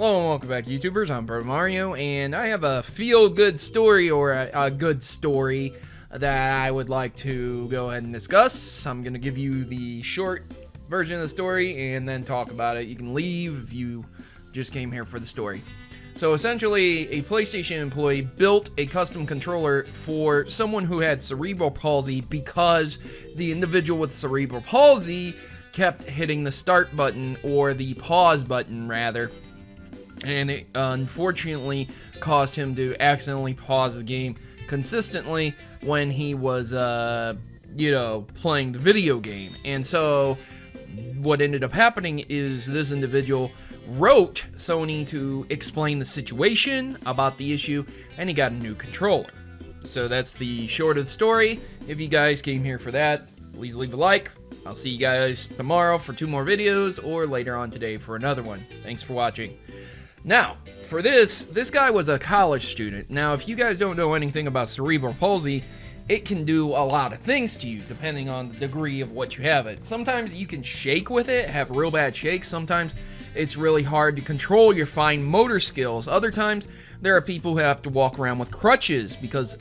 Hello and welcome back, YouTubers. I'm Protomario, and I have a feel-good story, or a good story, that I would like to go ahead and discuss. I'm going to give you the short version of the story, and then talk about it. You can leave if you just came here for the story. So essentially, a PlayStation employee built a custom controller for someone who had cerebral palsy because the individual with cerebral palsy kept hitting the start button, or the pause button rather, and it unfortunately caused him to accidentally pause the game consistently when he was playing the video game. And so what ended up happening is this individual wrote Sony to explain the situation about the issue, and he got a new controller. So that's the short of the story. If you guys came here for that, please leave a like. I'll see you guys tomorrow for 2 more videos, or later on today for another one. Thanks for watching. Now, for this guy was a college student. Now, if you guys don't know anything about cerebral palsy, it can do a lot of things to you, depending on the degree of what you have it. Sometimes you can shake with it, have real bad shakes. Sometimes it's really hard to control your fine motor skills. Other times, there are people who have to walk around with crutches because,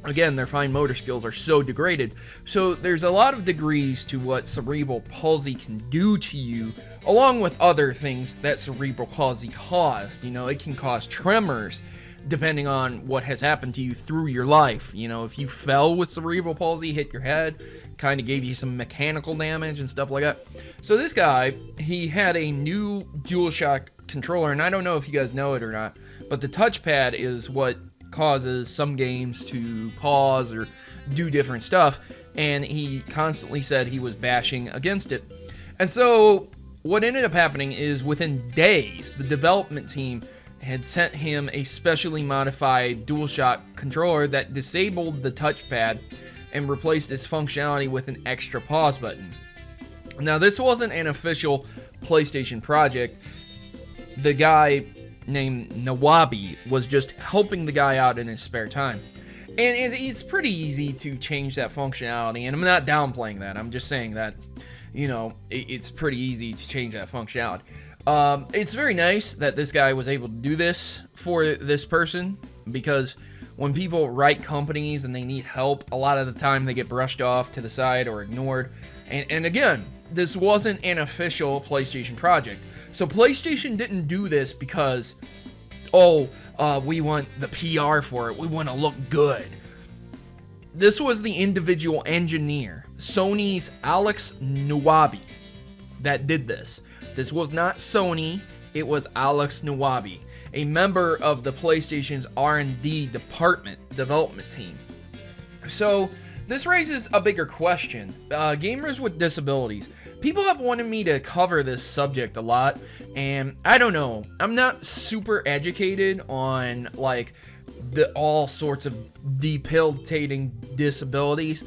again, their fine motor skills are so degraded. So there's a lot of degrees to what cerebral palsy can do to you, along with other things that cerebral palsy caused. You know, it can cause tremors, depending on what has happened to you through your life. You know, if you fell with cerebral palsy, hit your head, kind of gave you some mechanical damage and stuff like that. So this guy, he had a new DualShock controller, and I don't know if you guys know it or not, but the touchpad is what causes some games to pause or do different stuff, and he constantly said he was bashing against it. And so what ended up happening is, within days, the development team had sent him a specially modified DualShock controller that disabled the touchpad and replaced its functionality with an extra pause button. Now, this wasn't an official PlayStation project. The guy named Nawabi was just helping the guy out in his spare time. And it's pretty easy to change that functionality, and I'm not downplaying that. I'm just saying that, you know, it's pretty easy to change that functionality. It's very nice that this guy was able to do this for this person, because when people write companies and they need help, a lot of the time they get brushed off to the side or ignored. And again, this wasn't an official PlayStation project. So PlayStation didn't do this because, we want the PR for it, we want to look good. This was the individual engineer, Sony's Alex Nawabi, that did this. This was not Sony, it was Alex Nawabi, a member of the PlayStation's R&D development team. So this raises a bigger question. Gamers with disabilities. People have wanted me to cover this subject a lot, and I don't know. I'm not super educated on, like, all sorts of debilitating disabilities.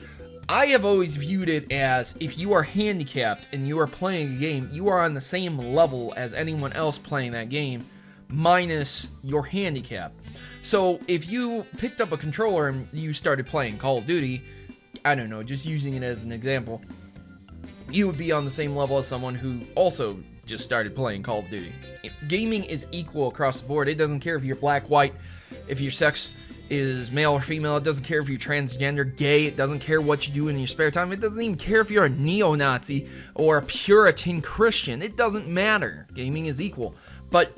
I have always viewed it as, if you are handicapped and you are playing a game, you are on the same level as anyone else playing that game, minus your handicap. So if you picked up a controller and you started playing Call of Duty, I don't know, just using it as an example, you would be on the same level as someone who also just started playing Call of Duty. Gaming is equal across the board. It doesn't care if you're black, white, if your sex is male or female. It doesn't care if you're transgender, gay. It doesn't care what you do in your spare time. It doesn't even care if you're a neo-Nazi or a Puritan Christian. It doesn't matter. Gaming is equal. But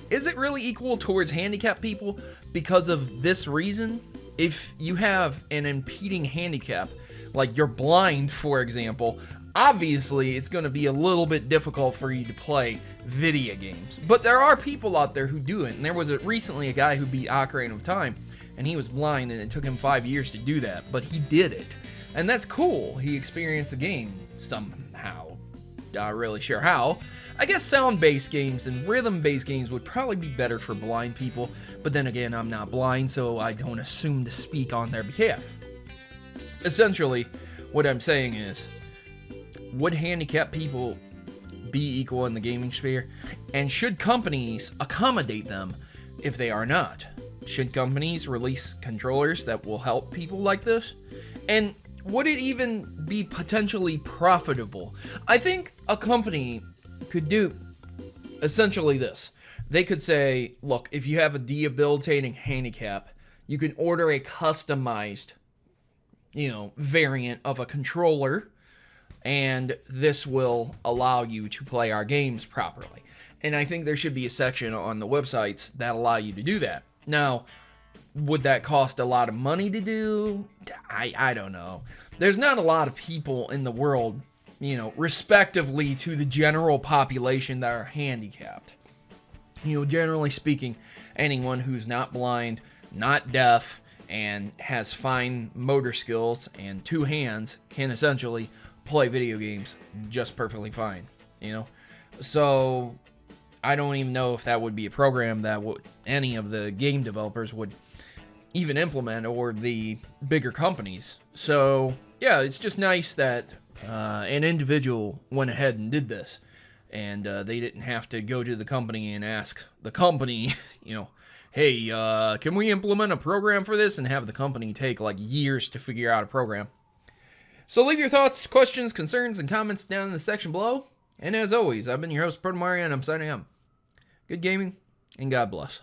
is it really equal towards handicapped people because of this reason? If you have an impeding handicap, like you're blind, for example, obviously it's going to be a little bit difficult for you to play video games. But there are people out there who do it, and there was recently a guy who beat Ocarina of Time, and he was blind, and it took him 5 years to do that, but he did it. And that's cool. He experienced the game somehow. Not really sure how. I guess sound-based games and rhythm-based games would probably be better for blind people, but then again, I'm not blind, so I don't assume to speak on their behalf. Essentially, what I'm saying is, would handicapped people be equal in the gaming sphere? And should companies accommodate them if they are not? Should companies release controllers that will help people like this? And would it even be potentially profitable? I think a company could do essentially this. they could say, look, if you have a debilitating handicap, you can order a customized, variant of a controller, and this will allow you to play our games properly. And I think there should be a section on the websites that allow you to do that. Now, would that cost a lot of money to do? I don't know. There's not a lot of people in the world, respectively to the general population that are handicapped. Generally speaking, anyone who's not blind, not deaf, and has fine motor skills and 2 hands can essentially play video games just perfectly fine, So I don't even know if that would be a program that any of the game developers would even implement, or the bigger companies. So yeah, it's just nice that an individual went ahead and did this, and they didn't have to go to the company and ask the company, hey, can we implement a program for this, and have the company take like years to figure out a program. So leave your thoughts, questions, concerns, and comments down in the section below. And as always, I've been your host, Protomario, and I'm signing out. Good gaming, and God bless.